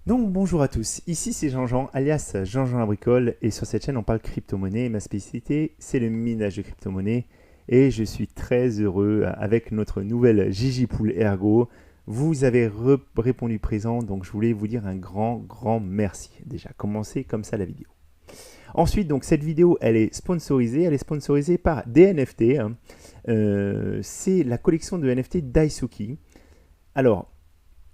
Donc bonjour à tous, ici c'est Jean-Jean alias Jean-Jean Abricole et sur cette chaîne on parle crypto-monnaie. Ma spécialité c'est le minage de crypto-monnaie et je suis très heureux avec notre nouvelle Gigi Pool Ergo. Vous avez répondu présent, donc je voulais vous dire un grand merci. Déjà, commencez comme ça la vidéo. Ensuite, donc cette vidéo elle est sponsorisée par des NFT. C'est la collection de NFT Daisuki. Alors,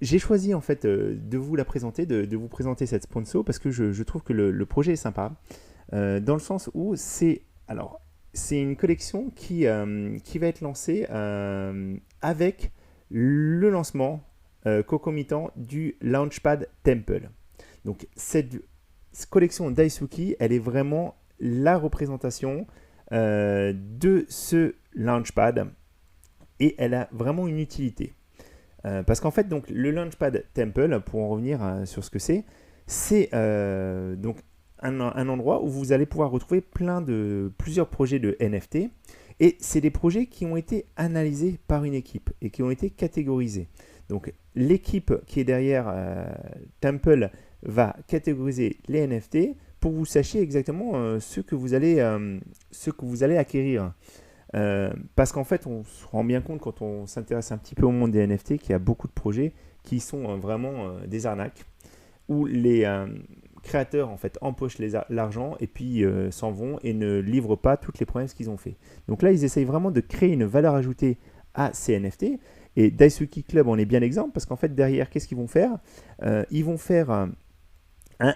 j'ai choisi en fait de vous la présenter, de vous présenter cette sponsor parce que je trouve que le projet est sympa, dans le sens où c'est une collection qui va être lancée avec le lancement concomitant du Launchpad Temple. Donc cette collection Daisuki, elle est vraiment la représentation de ce Launchpad et elle a vraiment une utilité. Parce qu'en fait, donc, le Launchpad Temple, pour en revenir sur ce que c'est donc un endroit où vous allez pouvoir retrouver plusieurs projets de NFT. Et c'est des projets qui ont été analysés par une équipe et qui ont été catégorisés. Donc l'équipe qui est derrière Temple va catégoriser les NFT pour que vous sachiez exactement ce que vous allez acquérir. Parce qu'en fait, on se rend bien compte quand on s'intéresse un petit peu au monde des NFT qu'il y a beaucoup de projets qui sont vraiment des arnaques où les créateurs en fait empochent l'argent et puis s'en vont et ne livrent pas toutes les promesses qu'ils ont fait. Donc là, ils essayent vraiment de créer une valeur ajoutée à ces NFT. Et Daisuki Club en est bien exemple parce qu'en fait derrière, qu'est-ce qu'ils vont faire Ils vont faire un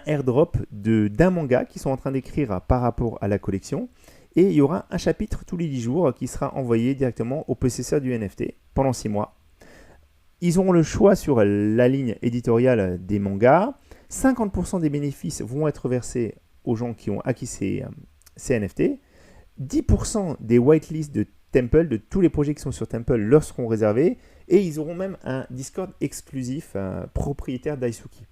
airdrop d'un manga qu'ils sont en train d'écrire par rapport à la collection. Et il y aura un chapitre tous les 10 jours qui sera envoyé directement au possesseur du NFT pendant 6 mois. Ils auront le choix sur la ligne éditoriale des mangas. 50% des bénéfices vont être versés aux gens qui ont acquis ces NFT. 10% des whitelists de Temple, de tous les projets qui sont sur Temple, leur seront réservés. Et ils auront même un Discord exclusif propriétaire Daisuki.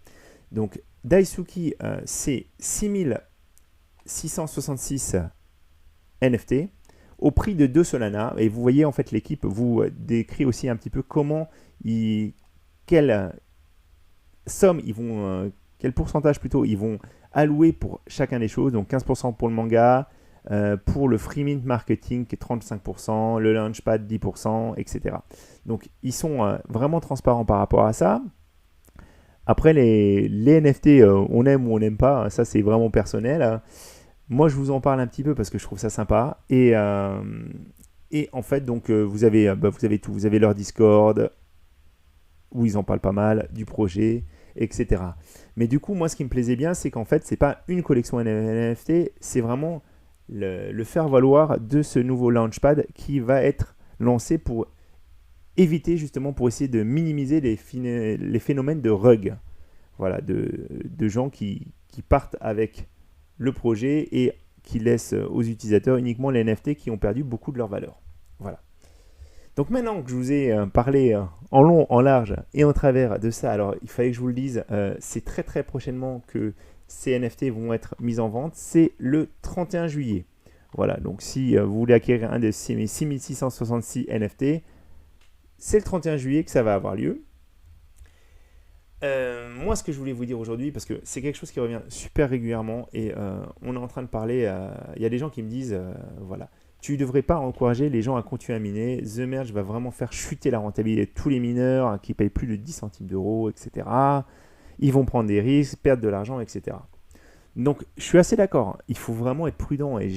Donc Daisuki, c'est 6666 NFT au prix de 2 Solana. Et vous voyez, en fait, l'équipe vous décrit aussi un petit peu quelle somme ils vont, quel pourcentage plutôt ils vont allouer pour chacun des choses. Donc 15% pour le manga, pour le free mint marketing 35%, le launchpad 10%, etc. Donc ils sont vraiment transparents par rapport à ça. Après, les NFT, on aime ou on n'aime pas, ça c'est vraiment personnel. Moi, je vous en parle un petit peu parce que je trouve ça sympa. Et en fait, donc, vous avez tout. Vous avez leur Discord, où ils en parlent pas mal, du projet, etc. Mais du coup, moi, ce qui me plaisait bien, c'est qu'en fait, c'est pas une collection NFT, c'est vraiment le faire-valoir de ce nouveau Launchpad qui va être lancé pour éviter, justement, pour essayer de minimiser les phénomènes de rug. Voilà, de gens qui partent avec le projet et qui laissent aux utilisateurs uniquement les NFT qui ont perdu beaucoup de leur valeur. Voilà. Donc maintenant que je vous ai parlé en long, en large et en travers de ça, alors il fallait que je vous le dise, c'est très prochainement que ces NFT vont être mis en vente. C'est le 31 juillet. Voilà, donc si vous voulez acquérir un de ces 6666 NFT, c'est le 31 juillet que ça va avoir lieu. Moi, ce que je voulais vous dire aujourd'hui, parce que c'est quelque chose qui revient super régulièrement et on est en train de parler, il y a des gens qui me disent, voilà, tu ne devrais pas encourager les gens à continuer à miner. The Merge va vraiment faire chuter la rentabilité de tous les mineurs qui payent plus de 10 centimes d'euros, etc. Ils vont prendre des risques, perdre de l'argent, etc. Donc, je suis assez d'accord. Il faut vraiment être prudent et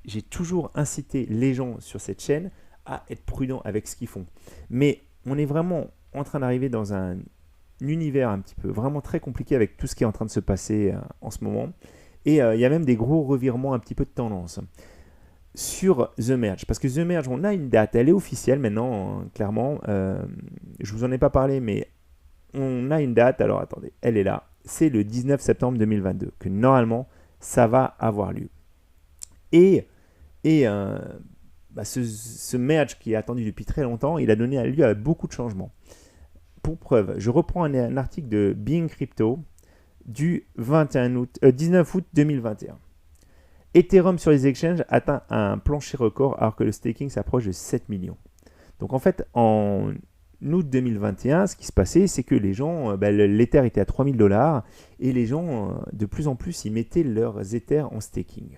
j'ai toujours incité les gens sur cette chaîne à être prudents avec ce qu'ils font. Mais on est vraiment en train d'arriver dans un univers un petit peu vraiment très compliqué avec tout ce qui est en train de se passer en ce moment. Et il y a même des gros revirements un petit peu de tendance sur The Merge. Parce que The Merge, on a une date, elle est officielle maintenant, clairement. Je vous en ai pas parlé, mais on a une date. Alors attendez, elle est là. C'est le 19 septembre 2022 que normalement ça va avoir lieu. Et, ce merge qui est attendu depuis très longtemps, il a donné lieu à beaucoup de changements. Pour preuve, je reprends un article de Being Crypto du 19 août 2021. Ethereum sur les exchanges atteint un plancher record alors que le staking s'approche de 7 millions. Donc en fait, en août 2021, ce qui se passait, c'est que les gens, l'Ether était à 3000 $ et les gens, de plus en plus, ils mettaient leurs Ethers en staking.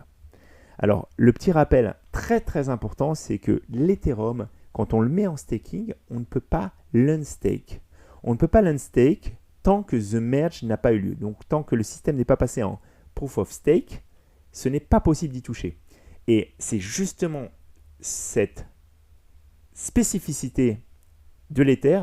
Alors, le petit rappel très très important, c'est que l'Ethereum, quand on le met en staking, on ne peut pas l'unstake. On ne peut pas l'unstake tant que the merge n'a pas eu lieu. Donc, tant que le système n'est pas passé en proof of stake, ce n'est pas possible d'y toucher. Et c'est justement cette spécificité de l'Ether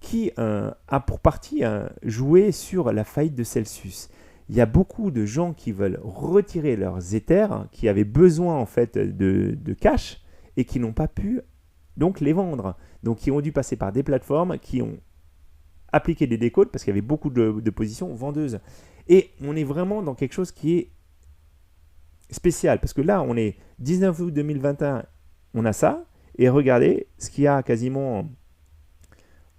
qui a pour partie joué sur la faillite de Celsius. Il y a beaucoup de gens qui veulent retirer leurs Ethers, qui avaient besoin en fait de cash et qui n'ont pas pu donc les vendre. Donc qui ont dû passer par des plateformes qui ont appliqué des décodes parce qu'il y avait beaucoup de positions vendeuses. Et on est vraiment dans quelque chose qui est spécial parce que là on est 19 août 2021, on a ça et regardez ce qu'il y a quasiment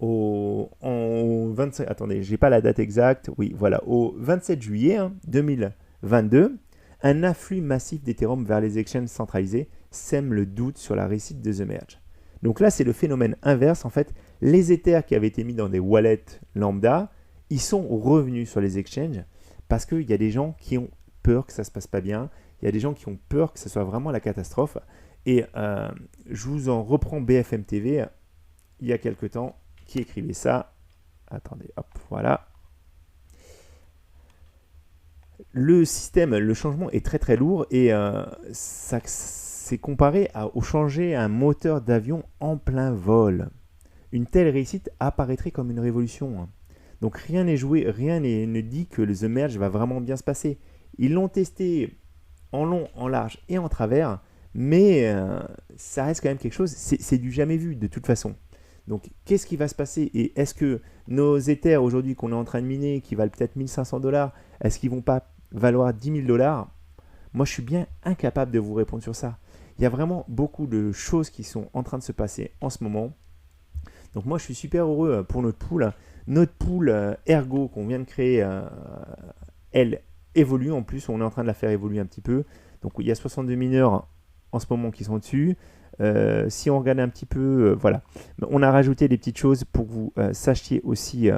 en 27, attendez, j'ai pas la date exacte, oui, voilà, au 27 juillet 2022, un afflux massif d'Ethereum vers les exchanges centralisés sème le doute sur la réussite de The Merge. Donc là, c'est le phénomène inverse, en fait, les Ethers qui avaient été mis dans des wallets lambda, ils sont revenus sur les exchanges parce qu'il y a des gens qui ont peur que ça se passe pas bien, il y a des gens qui ont peur que ce soit vraiment la catastrophe, et je vous en reprends BFM TV, il y a quelque temps, qui écrivait ça. Attendez, hop, voilà. Le système, le changement est très très lourd et ça c'est comparé au changer un moteur d'avion en plein vol. Une telle réussite apparaîtrait comme une révolution. Donc rien n'est joué, rien ne dit que le The Merge va vraiment bien se passer. Ils l'ont testé en long, en large et en travers, mais ça reste quand même quelque chose, c'est du jamais vu de toute façon. Donc, qu'est-ce qui va se passer et est-ce que nos Ethers aujourd'hui qu'on est en train de miner, qui valent peut-être 1500 $, est-ce qu'ils ne vont pas valoir 10 000 $? Moi, je suis bien incapable de vous répondre sur ça. Il y a vraiment beaucoup de choses qui sont en train de se passer en ce moment. Donc, moi, je suis super heureux pour notre pool. Notre pool Ergo qu'on vient de créer, elle évolue. En plus, on est en train de la faire évoluer un petit peu. Donc, il y a 62 mineurs en ce moment qui sont dessus. Si on regarde un petit peu, voilà, on a rajouté des petites choses pour que vous sachiez aussi,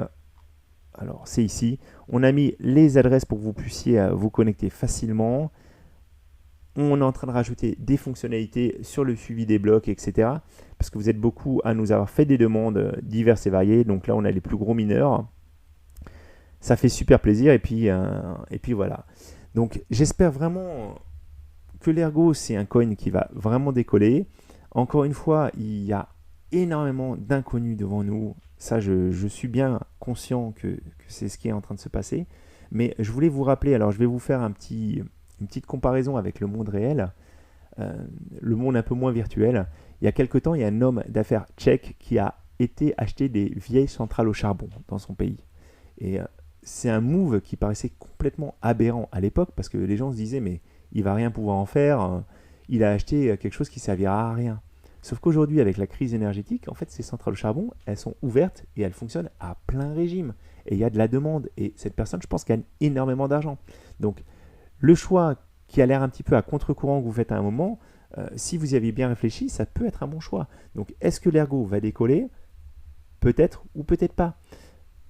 alors c'est ici, on a mis les adresses pour que vous puissiez vous connecter facilement, on est en train de rajouter des fonctionnalités sur le suivi des blocs, etc. Parce que vous êtes beaucoup à nous avoir fait des demandes diverses et variées, donc là on a les plus gros mineurs, ça fait super plaisir et puis voilà. Donc j'espère vraiment que l'Ergo c'est un coin qui va vraiment décoller. Encore une fois, il y a énormément d'inconnus devant nous. Ça, je suis bien conscient que c'est ce qui est en train de se passer. Mais je voulais vous rappeler, alors je vais vous faire une petite comparaison avec le monde réel, le monde un peu moins virtuel. Il y a quelque temps, il y a un homme d'affaires tchèque qui a été acheter des vieilles centrales au charbon dans son pays. Et c'est un move qui paraissait complètement aberrant à l'époque parce que les gens se disaient mais il va rien pouvoir en faire. Il a acheté quelque chose qui servira à rien. Sauf qu'aujourd'hui, avec la crise énergétique, en fait, ces centrales au charbon, elles sont ouvertes et elles fonctionnent à plein régime. Et il y a de la demande. Et cette personne, je pense, gagne énormément d'argent. Donc, le choix qui a l'air un petit peu à contre-courant que vous faites à un moment, si vous y aviez bien réfléchi, ça peut être un bon choix. Donc, est-ce que l'Ergo va décoller? Peut-être ou peut-être pas.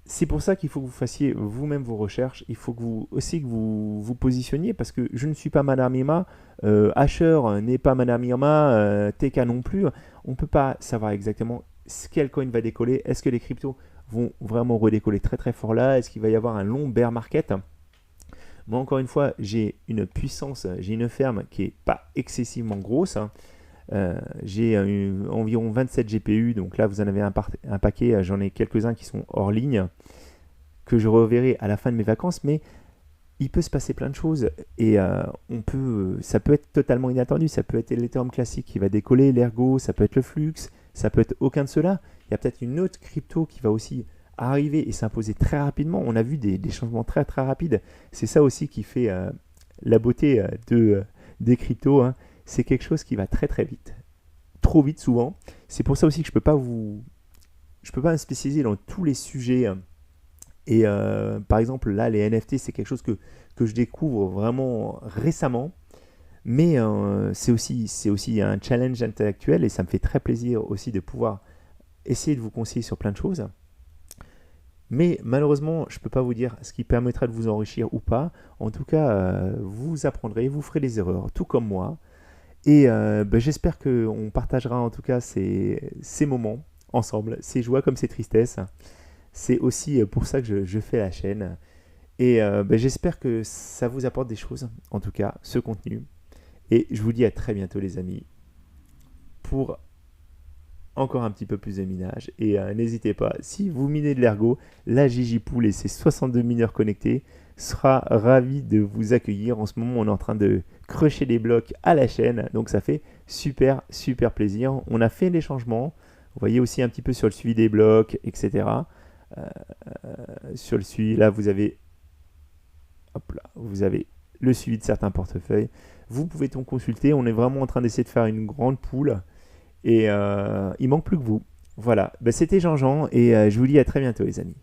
C'est pour ça qu'il faut que vous fassiez vous-même vos recherches. Il faut que vous aussi que vous vous positionniez parce que je ne suis pas Madame Irma, Asher n'est pas Madame Irma, TK non plus. On ne peut pas savoir exactement quel coin va décoller. Est-ce que les cryptos vont vraiment redécoller très très fort là? Est-ce qu'il va y avoir un long bear market? Moi encore une fois, j'ai une puissance, j'ai une ferme qui n'est pas excessivement grosse. J'ai environ 27 GPU, donc là vous en avez un paquet, j'en ai quelques-uns qui sont hors ligne, que je reverrai à la fin de mes vacances, mais il peut se passer plein de choses et ça peut être totalement inattendu, ça peut être l'Ethereum classique qui va décoller, l'Ergo, ça peut être le Flux, ça peut être aucun de ceux-là, il y a peut-être une autre crypto qui va aussi arriver et s'imposer très rapidement, on a vu des changements très très rapides, c'est ça aussi qui fait la beauté des cryptos, hein. C'est quelque chose qui va très très vite, trop vite souvent. C'est pour ça aussi que je peux pas me spécialiser dans tous les sujets. Et par exemple là, les NFT, c'est quelque chose que je découvre vraiment récemment. Mais c'est aussi un challenge intellectuel et ça me fait très plaisir aussi de pouvoir essayer de vous conseiller sur plein de choses. Mais malheureusement, je ne peux pas vous dire ce qui permettra de vous enrichir ou pas. En tout cas, vous apprendrez, vous ferez des erreurs, tout comme moi. Et j'espère qu'on partagera en tout cas ces moments ensemble, ces joies comme ces tristesses. C'est aussi pour ça que je fais la chaîne. Et j'espère que ça vous apporte des choses, en tout cas, ce contenu. Et je vous dis à très bientôt les amis, pour encore un petit peu plus de minage. Et n'hésitez pas, si vous minez de l'ergot, la Gigipool et ses 62 mineurs connectés sera ravi de vous accueillir. En ce moment, on est en train de crusher des blocs à la chaîne, donc ça fait super plaisir. On a fait des changements, vous voyez aussi un petit peu sur le suivi des blocs, etc. Sur le suivi, là vous avez le suivi de certains portefeuilles. Vous pouvez donc consulter, on est vraiment en train d'essayer de faire une grande pool. Et il manque plus que vous. Voilà, c'était Jean-Jean et je vous dis à très bientôt les amis.